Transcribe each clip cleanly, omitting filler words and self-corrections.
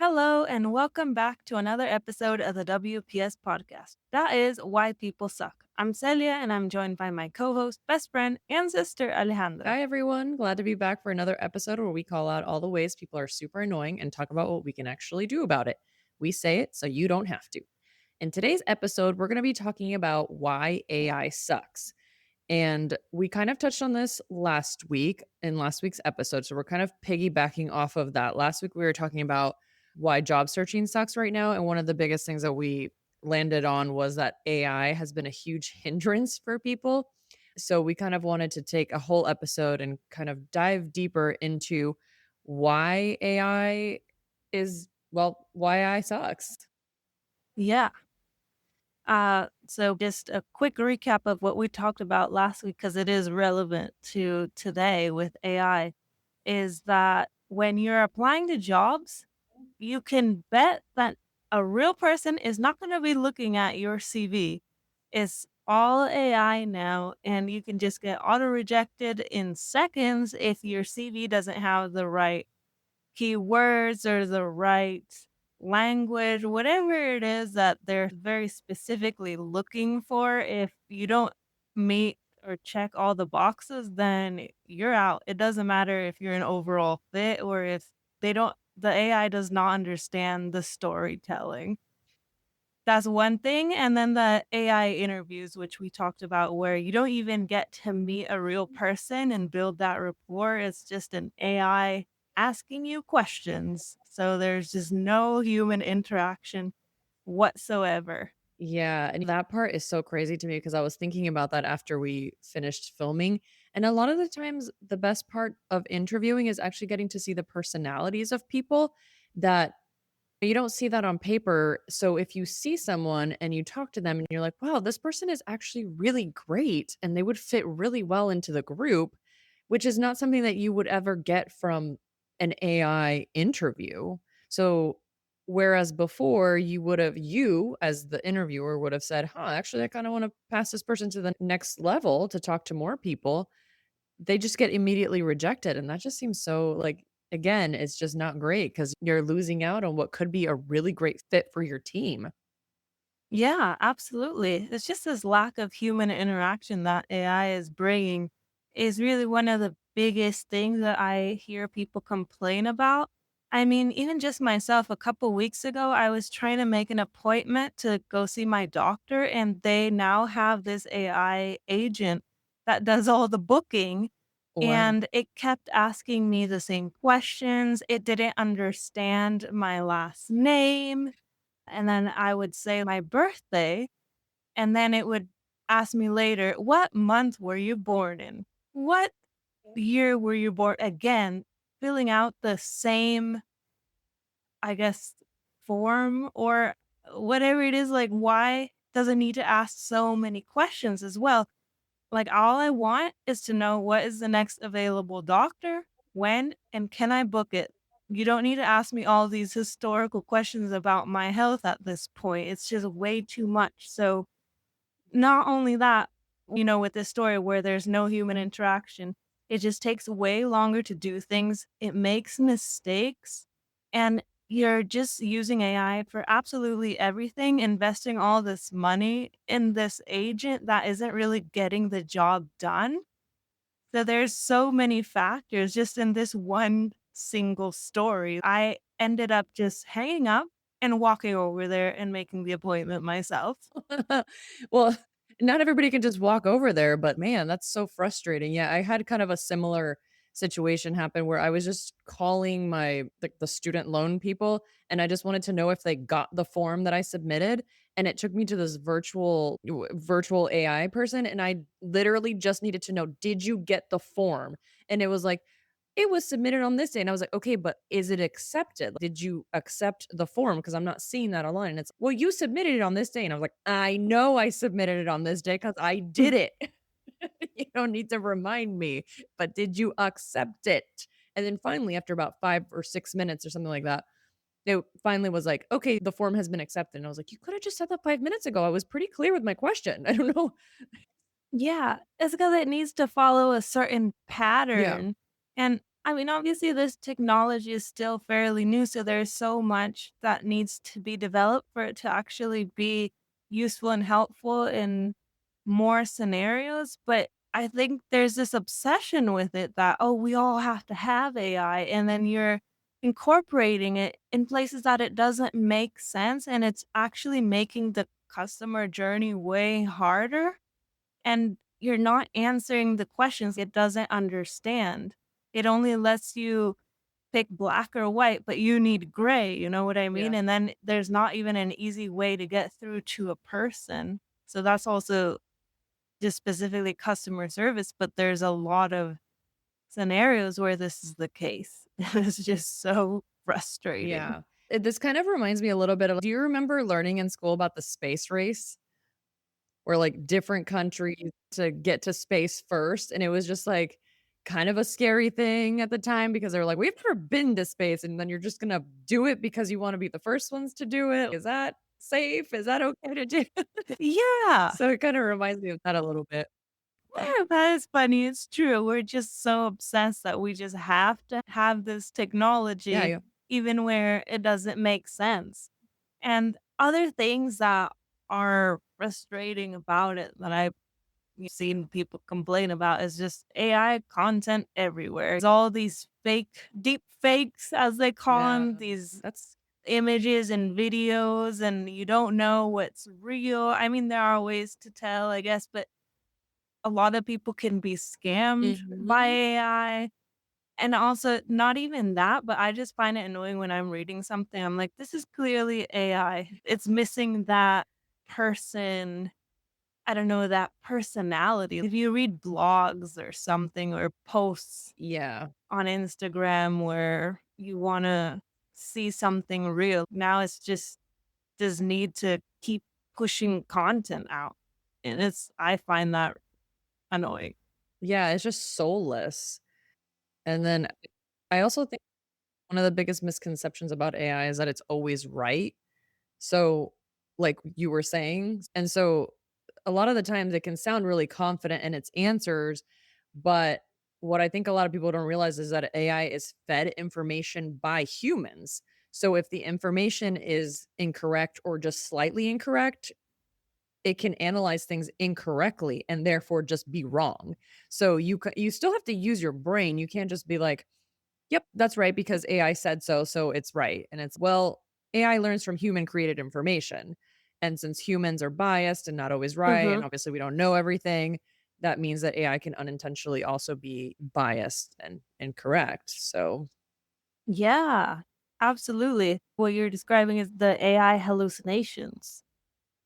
Hello, and welcome back to another episode of the WPS podcast. That is Why People Suck. I'm Celia, and I'm joined by my co host, best friend, and sister, Alejandra. Hi, everyone. Glad to be back for another episode where we call out all the ways people are super annoying and talk about what we can actually do about it. We say it so you don't have to. In today's episode, we're going to be talking about why AI sucks. And we kind of touched on this last week in last week's episode. So we're kind of piggybacking off of that. Last week, we were talking about why job searching sucks right now. And one of the biggest things that we landed on was that AI has been a huge hindrance for people. So we kind of wanted to take a whole episode and kind of dive deeper into why AI why AI sucks. Yeah. So just a quick recap of what we talked about last week, because it is relevant to today with AI, is that when you're applying to jobs, you can bet that a real person is not going to be looking at your CV. It's all AI now, and you can just get auto rejected in seconds if your CV doesn't have the right keywords or the right language, whatever it is that they're very specifically looking for. If you don't meet or check all the boxes, then you're out. It doesn't matter if you're an overall fit or if the AI does not understand the storytelling. That's one thing, and then the AI interviews, which we talked about, where you don't even get to meet a real person and build that rapport. It's just an AI asking you questions, so there's just no human interaction whatsoever. Yeah, and that part is so crazy to me because I was thinking about that after we finished filming. And a lot of the times, the best part of interviewing is actually getting to see the personalities of people that you don't see that on paper. So if you see someone and you talk to them and you're like, wow, this person is actually really great and they would fit really well into the group, which is not something that you would ever get from an AI interview. So whereas before you as the interviewer would have said, huh, actually, I kind of want to pass this person to the next level to talk to more people, they just get immediately rejected, and that just seems so, like, again, it's just not great because 'cause you're losing out on what could be a really great fit for your team. Yeah, absolutely. It's just this lack of human interaction that AI is bringing is really one of the biggest things that I hear people complain about. I mean, even just myself, a couple weeks ago, I was trying to make an appointment to go see my doctor, and they now have this AI agent that does all the booking. Wow. And it kept asking me the same questions. It didn't understand my last name. And then I would say my birthday, and then it would ask me later, "What month were you born in? What year were you born?" Again, filling out the same, I guess, form or whatever it is. Like, why does it need to ask so many questions as well? Like, all I want is to know what is the next available doctor, when, and can I book it? You don't need to ask me all these historical questions about my health at this point. It's just way too much. So, not only that, with this story where there's no human interaction, it just takes way longer to do things. It makes mistakes, and you're just using AI for absolutely everything, investing all this money in this agent that isn't really getting the job done. So there's so many factors just in this one single story. I ended up just hanging up and walking over there and making the appointment myself. Well, not everybody can just walk over there, but man, that's so frustrating. Yeah, I had kind of a similar situation happen where I was just calling the student loan people and I just wanted to know if they got the form that I submitted, and it took me to this virtual AI person, and I literally just needed to know, "Did you get the form?" And it was like, "It was submitted on this day." And I was like, "Okay, but is it accepted? Did you accept the form? Because I'm not seeing that online." And it's, "Well, you submitted it on this day." And I was like, "I know I submitted it on this day because I did it. You don't need to remind me, but did you accept it?" And then finally, after about 5 or 6 minutes or something like that, it finally was like, "Okay, the form has been accepted." And I was like, "You could have just said that 5 minutes ago. I was pretty clear with my question." I don't know. Yeah, it's because it needs to follow a certain Yeah. pattern, and I mean, obviously, this technology is still fairly new, so there's so much that needs to be developed for it to actually be useful and helpful in more scenarios. But I think there's this obsession with it that, oh, we all have to have AI. And then you're incorporating it in places that it doesn't make sense. And it's actually making the customer journey way harder, and you're not answering the questions it doesn't understand. It only lets you pick black or white, but you need gray, you know what I mean? Yeah. And then there's not even an easy way to get through to a person. So that's also just specifically customer service, but there's a lot of scenarios where this is the case. It's just so frustrating. Yeah. This kind of reminds me a little bit of, do you remember learning in school about the space race? Where, like, different countries to get to space first, and it was just, like, kind of a scary thing at the time because they were like, "We've never been to space," and then you're just gonna do it because you wanna be the first ones to do it. Is that safe? Is that okay to do? Yeah. So it kinda reminds me of that a little bit. Yeah, that is funny. It's true. We're just so obsessed that we just have to have this Yeah, technology, yeah. even where it doesn't make sense. And other things that are frustrating about it that I've seen people complain about is just AI content everywhere. There's all these fake, deep fakes, as they call Yeah. them, these That's images and videos, and you don't know what's real. I mean, there are ways to tell, I guess, but a lot of people can be scammed by Mhm. AI. And also, not even that, but I just find it annoying when I'm reading something. I'm like, this is clearly AI. It's missing that person. I don't know, that personality. If you read blogs or something or posts Yeah. on Instagram where you want to see something real, now it's just need to keep pushing content out. And I find that annoying. Yeah, it's just soulless. And then I also think one of the biggest misconceptions about AI is that it's always right. So, like you were saying, and so a lot of the times it can sound really confident in its answers, but what I think a lot of people don't realize is that AI is fed information by humans. So if the information is incorrect or just slightly incorrect, it can analyze things incorrectly and therefore just be wrong. So you still have to use your brain. You can't just be like, "Yep, that's right because AI said so, so it's right." And it's, well, AI learns from human created information. And since humans are biased and not always right, and Mhm. obviously we don't know everything, that means that AI can unintentionally also be biased and incorrect. So, Yeah, absolutely. What you're describing is the AI hallucinations.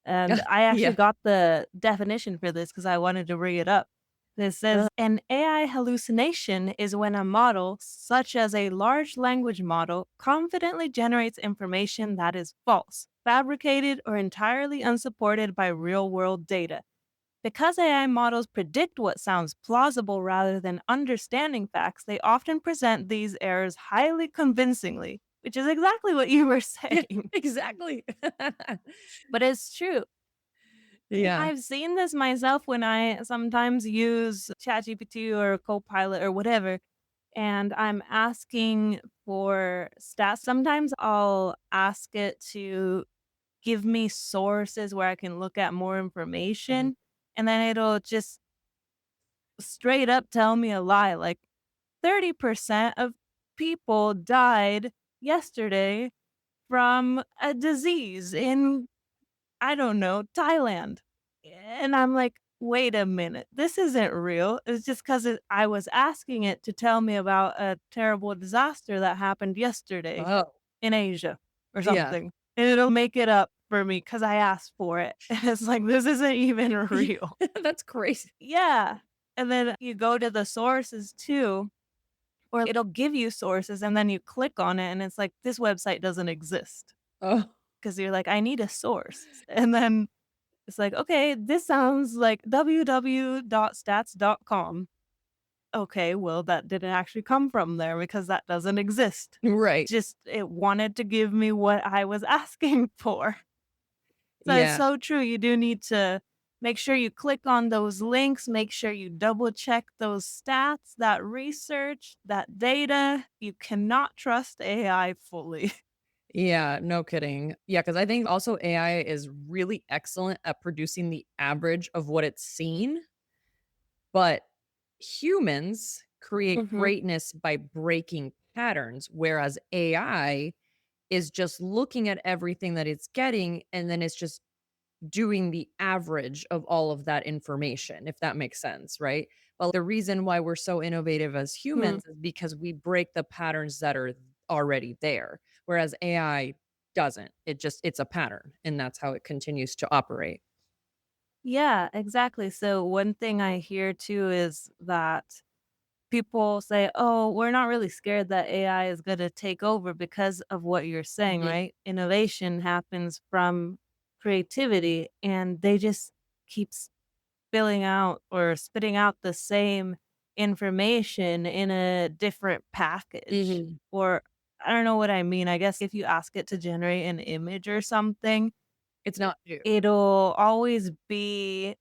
And I actually yeah. got the definition for this because I wanted to bring it up. This says an AI hallucination is when a model, such as a large language model, confidently generates information that is false, fabricated, or entirely unsupported by real world data. Because AI models predict what sounds plausible rather than understanding facts, they often present these errors highly convincingly, which is exactly what you were Yeah, saying. exactly. But it's true. And Yeah. I've seen this myself when I sometimes use ChatGPT or Copilot or whatever, and I'm asking for stats. Sometimes I'll ask it to give me sources where I can look at more Mhm. information, and then it'll just straight up tell me a lie, like 30% of people died yesterday from a disease in, I don't know, Thailand. And I'm like, wait a minute, this isn't real. It's just because I was asking it to tell me about a terrible disaster that happened yesterday Oh, in Asia or yeah. something. And it'll make it up for me because I asked for it. And it's like, this isn't even real. That's crazy. Yeah. And then you go to the sources too, or it'll give you sources and then you click on it and it's like, this website doesn't exist. Oh, Because you're like, I need a source. And then it's like, okay, this sounds like www.stats.com. Okay, well, that didn't actually come from there because that doesn't exist. right. Just it wanted to give me what I was asking for. So it's Yeah. so true. You do need to. Make sure you click on those links, make sure you double check those stats, that research, that data. You cannot trust AI fully. Yeah, no kidding. Yeah, because I think also AI is really excellent at producing the average of what it's seen, but humans create Mhm. greatness by breaking patterns, whereas AI is just looking at everything that it's getting, and then it's just doing the average of all of that information, if that makes sense, right? Well, the reason why we're so innovative as Hmm. humans is because we break the patterns that are already there, whereas AI doesn't. It's a pattern, and that's how it continues to operate. Yeah, exactly. So one thing I hear too is that people say, "Oh, we're not really scared that AI is gonna take over because of what you're saying," Mhm, right? Innovation happens from creativity, and they just keep spilling out or spitting out the same information in a different package. mhm. Or I don't know what I mean. I guess if you ask it to generate an image or something, It's not new. it'll always be,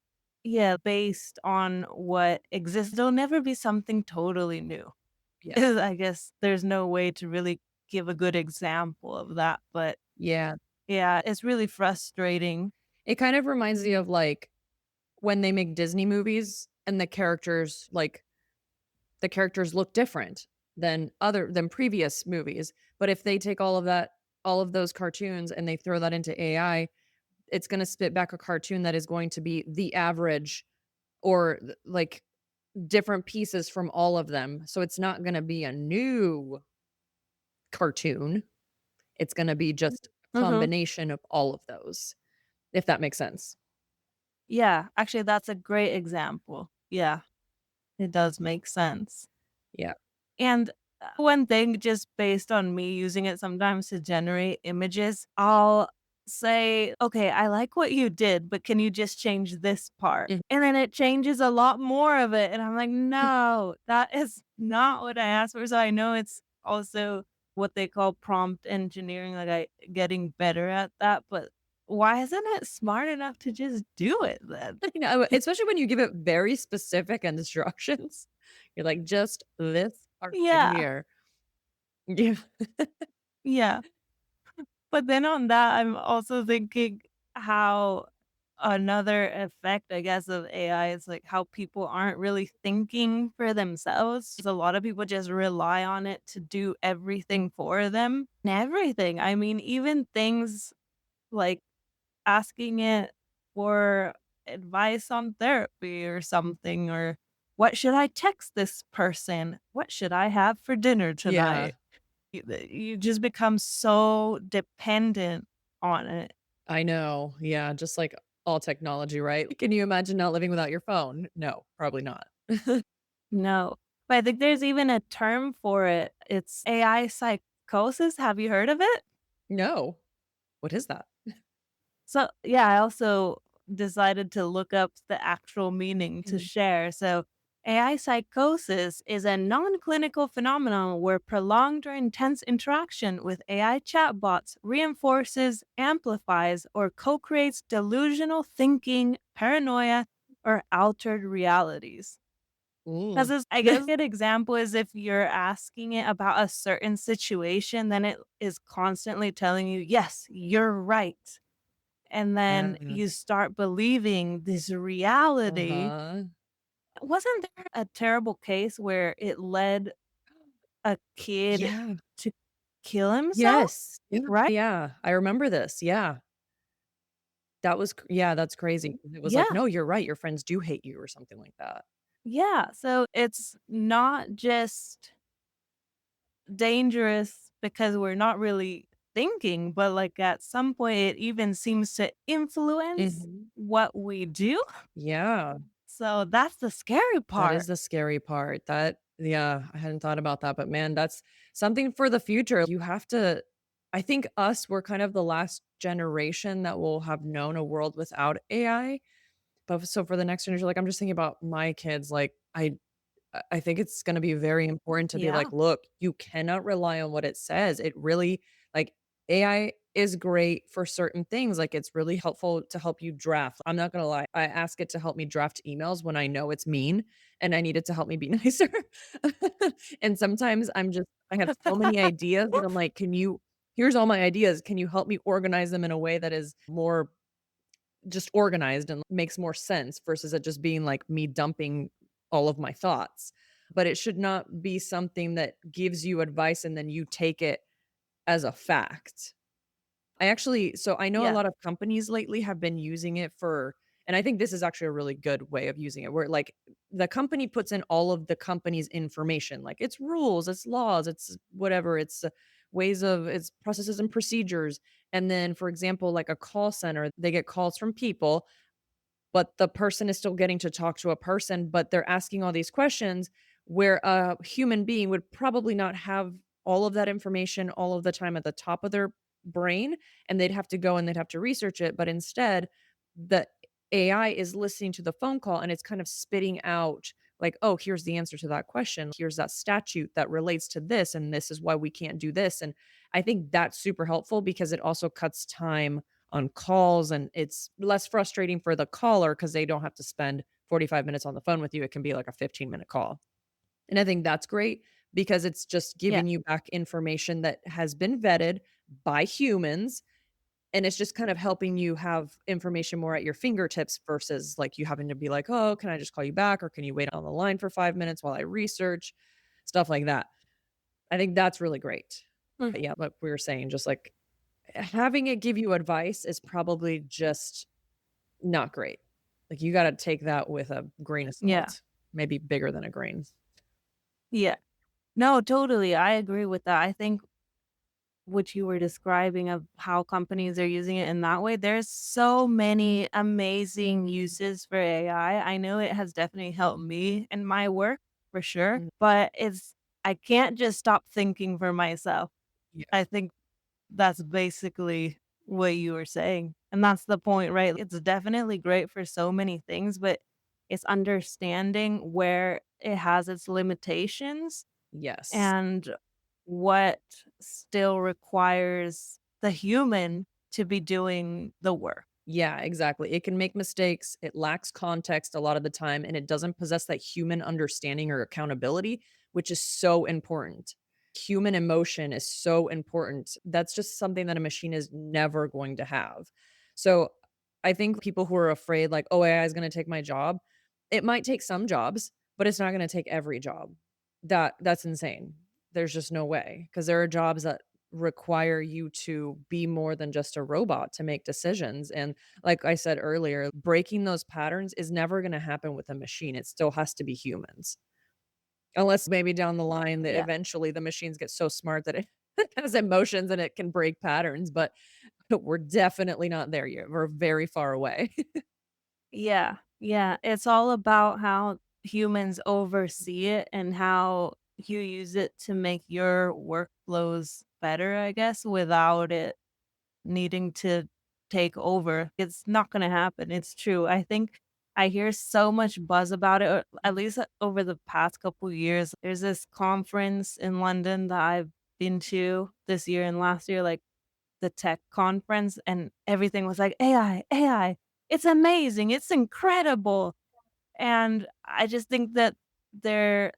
yeah, based on what exists. It'll never be something totally new. Yeah. I guess there's no way to really give a good example of that, but Yeah. yeah, it's really frustrating. It kind of reminds me of, like, when they make Disney movies and the characters look different than previous movies. But if they take all of those cartoons and they throw that into AI, it's gonna spit back a cartoon that is going to be the average or like different pieces from all of them. So it's not gonna be a new cartoon. It's gonna be just a Mhm. combination of all of those, if that makes sense. Yeah, actually, that's a great example. Yeah, it does make sense. Yeah. And, one thing just based on me using it sometimes to generate images, I'll say, "Okay, I like what you did, but can you just change this part?" Mhm. And then it changes a lot more of it, and I'm like, "No, that is not what I asked for." So I know it's also what they call prompt engineering, like, getting better at that, but why isn't it smart enough to just do it then? You know, especially when you give it very specific instructions. You're like, "Just this part right Yeah, here." Yeah. yeah. But then on that, I'm also thinking how another effect, I guess, of AI is like how people aren't really thinking for themselves. A lot of people just rely on it to do everything for them. And everything. I mean, even things like asking it for advice on therapy or something, or what should I text this person? What should I have for dinner Yeah, tonight? You just become so dependent on it. I know. Yeah, just like all technology, right? Can you imagine not living without your phone? No, probably not. No. But I think there's even a term for it. It's AI psychosis. Have you heard of it? No. What is that? So, yeah, I also decided to look up the actual meaning to Mhm. share. So, AI psychosis is a non clinical phenomenon where prolonged or intense interaction with AI chatbots reinforces, amplifies, or co creates delusional thinking, paranoia, or altered realities. Ooh. 'Cause I guess a good example is if you're asking it about a certain situation, then it is constantly telling you, "Yes, you're right." And then Yeah. you start believing this reality. Uh-huh. Wasn't there a terrible case where it led a kid Yeah. to kill himself? Yes. Yeah, Right? yeah. I remember this. Yeah. Yeah, that's crazy. It was like, Yeah. "No, you're right. Your friends do hate you," or something like that. Yeah. So it's not just dangerous because we're not really thinking, but, like, at some point, it even seems to influence Mhm. what we do. Yeah. So that's the scary That is part. the scary part. Yeah, I hadn't thought about that, but man, that's something for the future. You have to I think we're kind of the last generation that will have known a world without AI. But so for the next generation, like I'm just thinking about my kids, like I think it's gonna be very important to be Yeah. like, look, you cannot rely on what it says. It really like AI is great for certain things, like, it's really helpful to help you draft. I'm not gonna lie, I ask it to help me draft emails when I know it's mean, and I need it to help me be nicer. And sometimes I have so many ideas that I'm like, "Can you here's all my ideas, can you help me organize them in a way that is more just organized and makes more sense versus it just being like me dumping all of my thoughts?" But it should not be something that gives you advice and then you take it as a fact. I know a Yeah. lot of companies lately have been using it for, and I think this is actually a really good way of using it, where, like, the company puts in all of the company's information, like its rules, its laws, its whatever, its ways of its processes and procedures. And then, for example, like a call center, they get calls from people, but the person is still getting to talk to a person, but they're asking all these questions where a human being would probably not have all of that information all of the time at the top of their brain, and they'd have to go and they'd have to research it. But instead, the AI is listening to the phone call and it's kind of spitting out, like, oh, here's the answer to that question. Here's that statute that relates to this, and this is why we can't do this. And I think that's super helpful because it also cuts time on calls, and it's less frustrating for the caller because they don't have to spend 45 minutes on the phone with you. It can be like a 15-minute call. And I think that's great because it's just Yeah. giving you back information that has been vetted by humans. And it's just kind of helping you have information more at your fingertips versus like you having to be like, oh, can I just call you back? Or can you wait on the line for 5 minutes while I research? Stuff like that. I think that's really great. Mm. But yeah, like we were saying, just like having it give you advice is probably just not great. Like, you gotta take that with a grain of Yeah. salt, maybe bigger than a grain. Yeah. No, totally. I agree with that. I think what you were describing of how companies are using it in that way, there's so many amazing uses for AI. I know it has definitely helped me in my work for sure, Mhm. but I can't just stop thinking for myself. Yeah. I think that's basically what you were saying. And that's the point, right? It's definitely great for so many things, but it's understanding where it has its limitations Yes. and what still requires the human to be doing the work. Yeah, exactly. It can make mistakes, it lacks context a lot of the time, and it doesn't possess that human understanding or accountability, which is so important. Human emotion is so important. That's just something that a machine is never going to have. So, I think people who are afraid, like, "Oh, AI is gonna take my job," it might take some jobs, but it's not gonna take every job. That's insane. There's just no way because there are jobs that require you to be more than just a robot to make decisions. And like I said earlier, breaking those patterns is never going to happen with a machine. It still has to be humans. Unless maybe down the line that Yeah. eventually the machines get so smart that it has emotions and it can break patterns, but we're definitely not there yet. We're very far away. Yeah. Yeah. It's all about how humans oversee it and how you use it to make your workflows better, I guess, without it needing to take over. It's not gonna happen, it's true. I think I hear so much buzz about it, or at least over the past couple years. There's this conference in London that I've been to this year and last year, like the tech conference, and everything was like, "AI, AI, it's amazing, it's incredible." And I just think that they're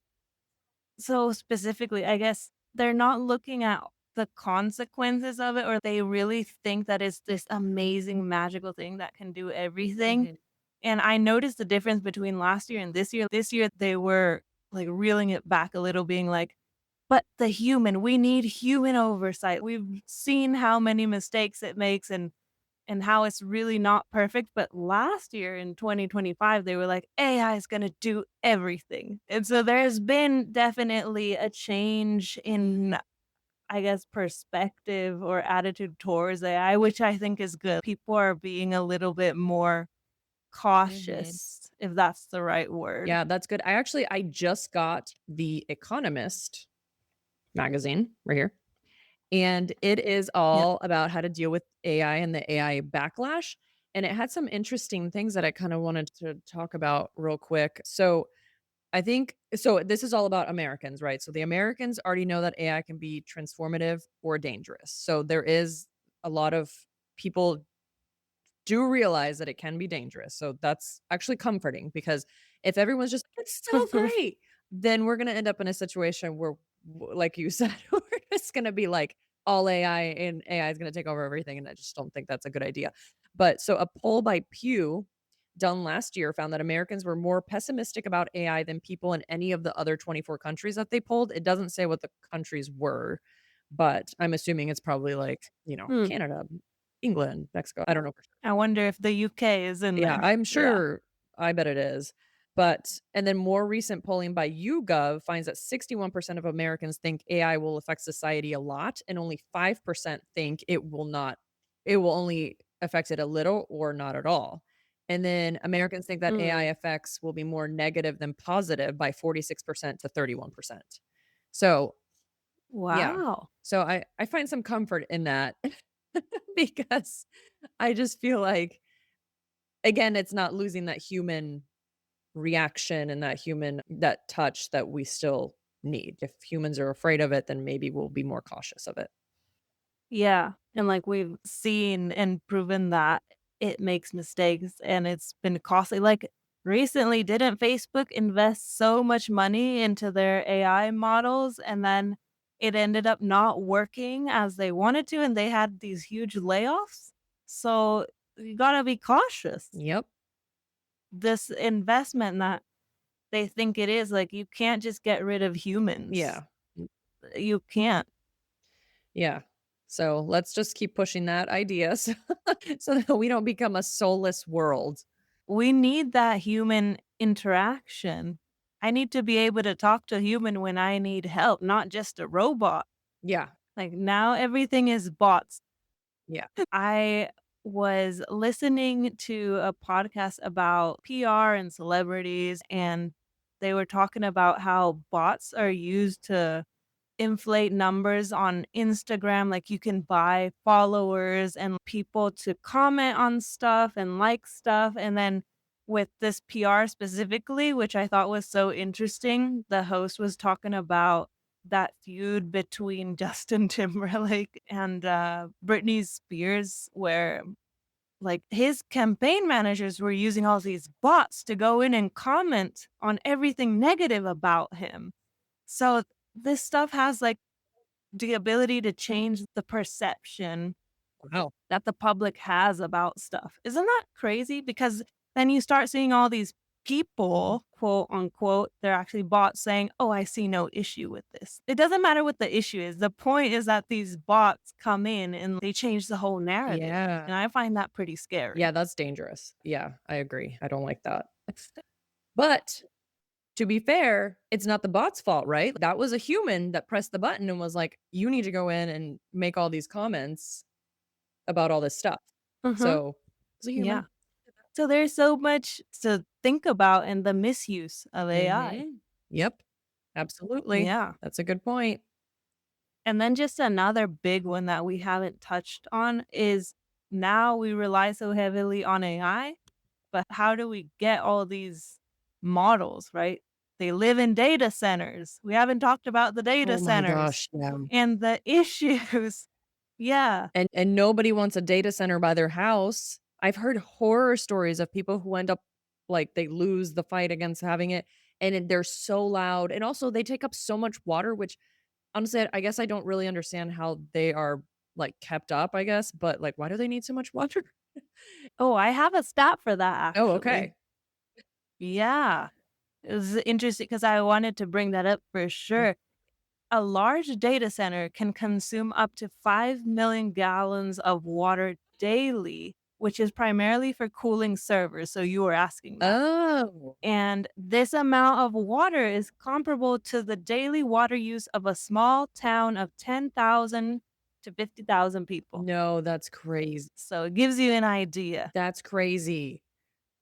so specifically, I guess, they're not looking at the consequences of it, or they really think that it's this amazing magical thing that can do everything. Mhm. And I noticed the difference between last year and this year. This year, they were, like, reeling it back a little, being like, "But the human, we need human oversight. We've seen how many mistakes it makes and how it's really not perfect." But last year in 2025, they were like, "AI is gonna do everything." And so there's been definitely a change in, I guess, perspective or attitude towards AI, which I think is good. People are being a little bit more Mhm. cautious, if that's the right word. Yeah, that's good. I just got The Economist magazine right here. And it is Yeah. all about how to deal with AI and the AI backlash. And it had some interesting things that I kind of wanted to talk about real quick. So this is all about Americans, right? So the Americans already know that AI can be transformative or dangerous. So there is a lot of people do realize that it can be dangerous. So that's actually comforting because if everyone's just "It's so great," then we're gonna end up in a situation where, like you said, we're just gonna be like all AI and AI is gonna take over everything, and I just don't think that's a good idea. But so a poll by Pew done last year found that Americans were more pessimistic about AI than people in any of the other 24 countries that they polled. It doesn't say what the countries were, but I'm assuming it's probably like, Hmm. Canada, England, Mexico. I don't know for sure. I wonder if the UK is in Yeah, there. I'm Yeah. sure. I bet it is. But and then more recent polling by YouGov finds that 61% of Americans think AI will affect society a lot, and only 5% think it will not. It will only affect it a little or not at all. And then Americans think that AI Mm. effects will be more negative than positive by 46% to 31%. So, yeah. Wow. So I find some comfort in that because I just feel like again, it's not losing that human reaction and that touch that we still need. If humans are afraid of it, then maybe we'll be more cautious of it. Yeah, and, like, we've seen and proven that it makes mistakes, and it's been costly, like, recently, didn't Facebook invest so much money into their AI models, and then it ended up not working as they wanted to, and they had these huge layoffs? So, you gotta be cautious. Yep. This investment that they think it is, like, you can't just get rid of humans. Yeah. Mm, You can't. yeah. So let's just keep pushing that idea so that we don't become a soulless world. We need that human interaction. I need to be able to talk to a human when I need help, not just a robot. Yeah. Like, now everything is bots. Yeah. I was listening to a podcast about PR and celebrities, and they were talking about how bots are used to inflate numbers on Instagram, like, you can buy followers and people to comment on stuff and like stuff, and then with this PR specifically, which I thought was so interesting, the host was talking about that feud between Justin Timberlake and, Britney Spears, where, like, his campaign managers were using all these bots to go in and comment on everything negative about him. So, this stuff has, like, the ability to change the perception Wow. that the public has about stuff. Isn't that crazy? Because then you start seeing all these people, quote unquote, they're actually bots saying, "Oh, I see no issue with this." It doesn't matter what the issue is. The point is that these bots come in and they change the whole narrative. Yeah. And I find that pretty Yeah, scary. that's dangerous. Yeah, I agree. I don't like that. But to be fair, it's not the bot's fault, right? That was a human that pressed the button and was like, "You need to go in and make all these comments about all this stuff." Mhm. So, it's a Yeah. human. So there's so much to think about in the misuse of AI. Mhm. Yep. Absolutely. Yeah. That's a good point. And then just another big one that we haven't touched on is now we rely so heavily on AI, but how do we get all these models, right? They live in data centers. We haven't talked about the data Oh my centers gosh, yeah. and the issues. Yeah. And nobody wants a data center by their house. I've heard horror stories of people who end up like, they lose the fight against having it, and they're so loud, and also they take up so much water, which honestly, I guess I don't really understand how they are, like, kept up, I guess, but, like, why do they need so much water? Oh, I have a stat for that Oh, actually. okay. Yeah. It was interesting because I wanted to bring that up for Mm. sure. A large data center can consume up to 5 million gallons of water daily, which is primarily for cooling servers. So you were asking that. Oh. And this amount of water is comparable to the daily water use of a small town of 10,000 to 50,000 people. No, that's crazy. So it gives you an idea. That's crazy.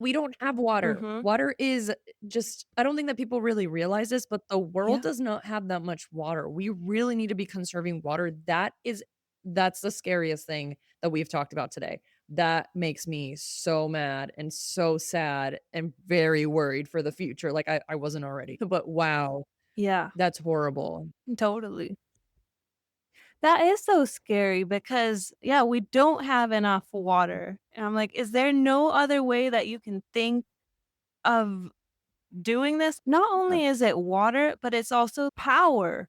We don't have water. Mhm. Water is just I don't think that people really realize this, but the world Yeah. does not have that much water. We really need to be conserving water. That's the scariest thing that we've talked about today. That makes me so mad and so sad and very worried for the future. Like I wasn't already. But wow, Yeah. that's horrible. Totally. That is so scary because, yeah, we don't have enough water. And I'm like, is there no other way that you can think of doing this? Not Yeah. only is it water, but it's also power,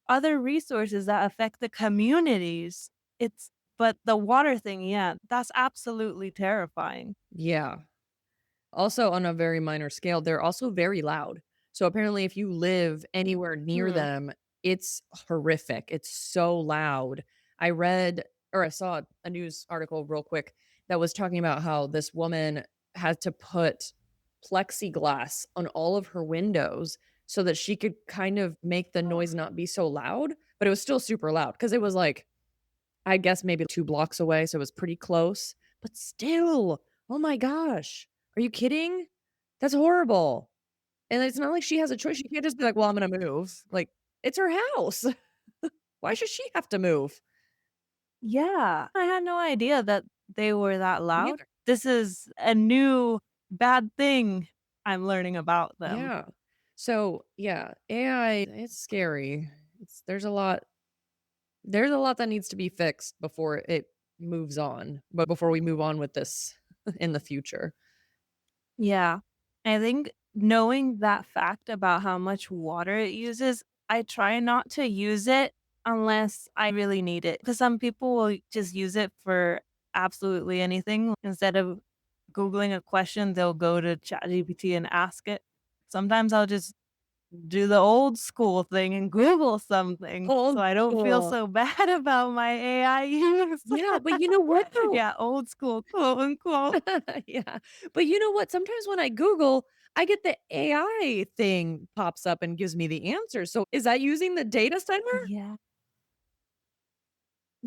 other resources that affect the communities. It's but the water thing, yeah, that's absolutely terrifying. Yeah. Also, on a very minor scale, they're also very loud. So apparently, if you live anywhere near Hmm. them, it's horrific. It's so loud. I read or I saw a news article real quick that was talking about how this woman had to put plexiglass on all of her windows so that she could kind of make the noise not be so loud, but it was still super loud because it was like I guess maybe 2 blocks away, so it was pretty close, but still, oh my gosh, are you kidding? That's horrible, and it's not like she has a choice, she can't just be like, "Well, I'm gonna move." Like, it's her house. Why should she have to move? Yeah, I had no idea that they were that Me loud. either. This is a new bad thing I'm learning about them. Yeah. So, yeah, AI, it's scary. There's a lot that needs to be fixed before it moves on, but before we move on with this in the future. Yeah. I think knowing that fact about how much water it uses, I try not to use it unless I really need it. Because some people will just use it for absolutely anything. Instead of Googling a question, they'll go to ChatGPT and ask it. Sometimes I'll just do the old school thing and Google something so Old I don't feel school. so bad about my AI use. Yeah, but you know what though? Yeah, old school, quote unquote. Yeah. But you know what? Sometimes when I Google, I get the AI thing pops up and gives me the answer. So is that using the data center? Yeah.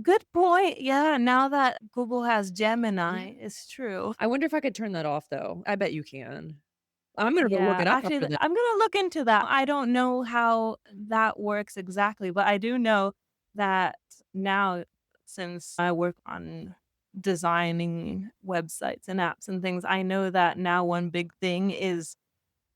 Good point. Yeah, now that Google has Yeah. Gemini, it's true. I wonder if I could turn that off though. I bet you can. I'm gonna go look Yeah, it up actually, after this. I'm gonna look into that. I don't know how that works exactly, but I do know that now, since I work on designing websites and apps and things, I know that now one big thing is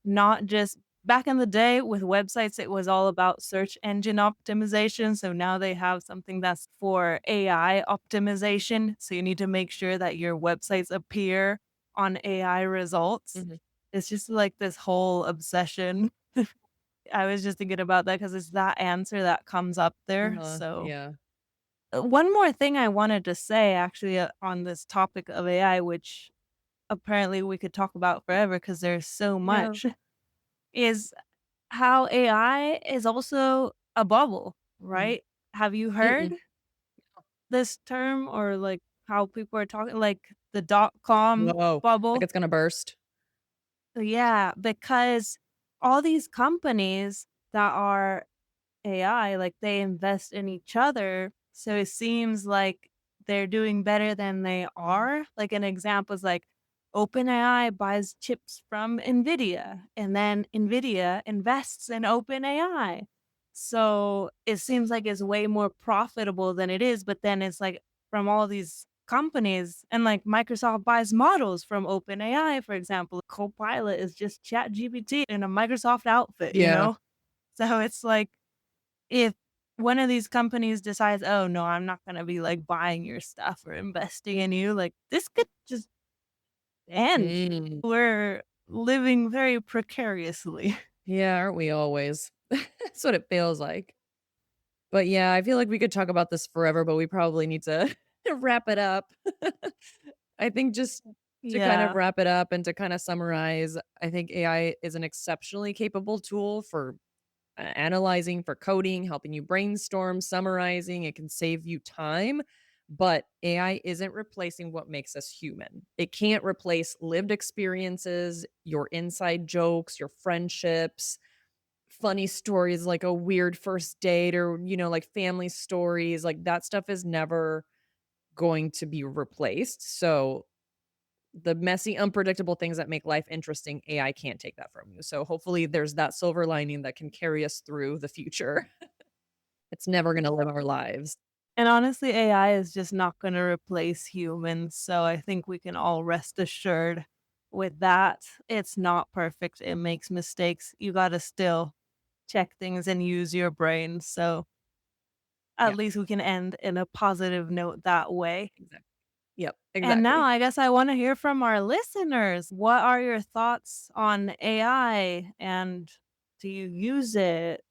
not just back in the day with websites, it was all about search engine optimization, so now they have something that's for AI optimization, so you need to make sure that your websites appear on AI results. Mhm. It's just like this whole obsession. I was just thinking about that because it's that answer that comes up there, Uh-huh. so Yeah. one more thing I wanted to say actually, on this topic of AI, which apparently we could talk about forever because there's so Yeah. much, is how AI is also a bubble, Mhm. right? Have you heard Mm-mm. this term or, like, how people are talking like the dot-com Whoa. Like bubble? it's gonna burst. Yeah, because all these companies that are AI, like, they invest in each other, so it seems like they're doing better than they are. Like, an example is, like, OpenAI buys chips from NVIDIA, and then NVIDIA invests in OpenAI. So, it seems like it's way more profitable than it is, but then it's, like, from all these companies and, like, Microsoft buys models from OpenAI, for example. Copilot is just ChatGPT in a Microsoft outfit, you Yeah. know? So, it's like if one of these companies decides, "Oh, no, I'm not gonna be, like, buying your stuff or investing in you," like, this could just end. Mm. We're living very precariously. Yeah, aren't we always? That's what it feels like. But yeah, I feel like we could talk about this forever, but we probably need to wrap it up. I think just to kind of Yeah. wrap it up and to kind of summarize, I think AI is an exceptionally capable tool for analyzing, for coding, helping you brainstorm, summarizing. It can save you time, but AI isn't replacing what makes us human. It can't replace lived experiences, your inside jokes, your friendships, funny stories like a weird first date or, like family stories. Like that stuff is never going to be replaced. So the messy, unpredictable things that make life interesting, AI can't take that from you. So hopefully there's that silver lining that can carry us through the future. It's never gonna live our lives. And honestly, AI is just not gonna replace humans, so I think we can all rest assured with that. It's not perfect, it makes mistakes, you gotta still check things and use your brain, so at Yeah, least we can end in a positive note that way. exactly. Yep, And now exactly. I guess I want to hear from our listeners. What are your thoughts on AI and do you use it?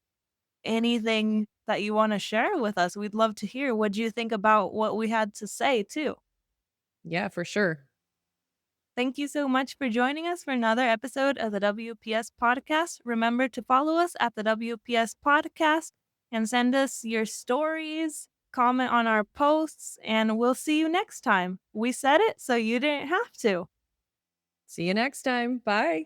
Anything that you want to share with us? We'd love to hear what you think about what we had to say too. Yeah, for sure. Thank you so much for joining us for another episode of the WPS podcast. Remember to follow us at the WPS podcast and send us your stories, comment on our posts, and we'll see you next time. We said it so you didn't have to. See you next time. Bye.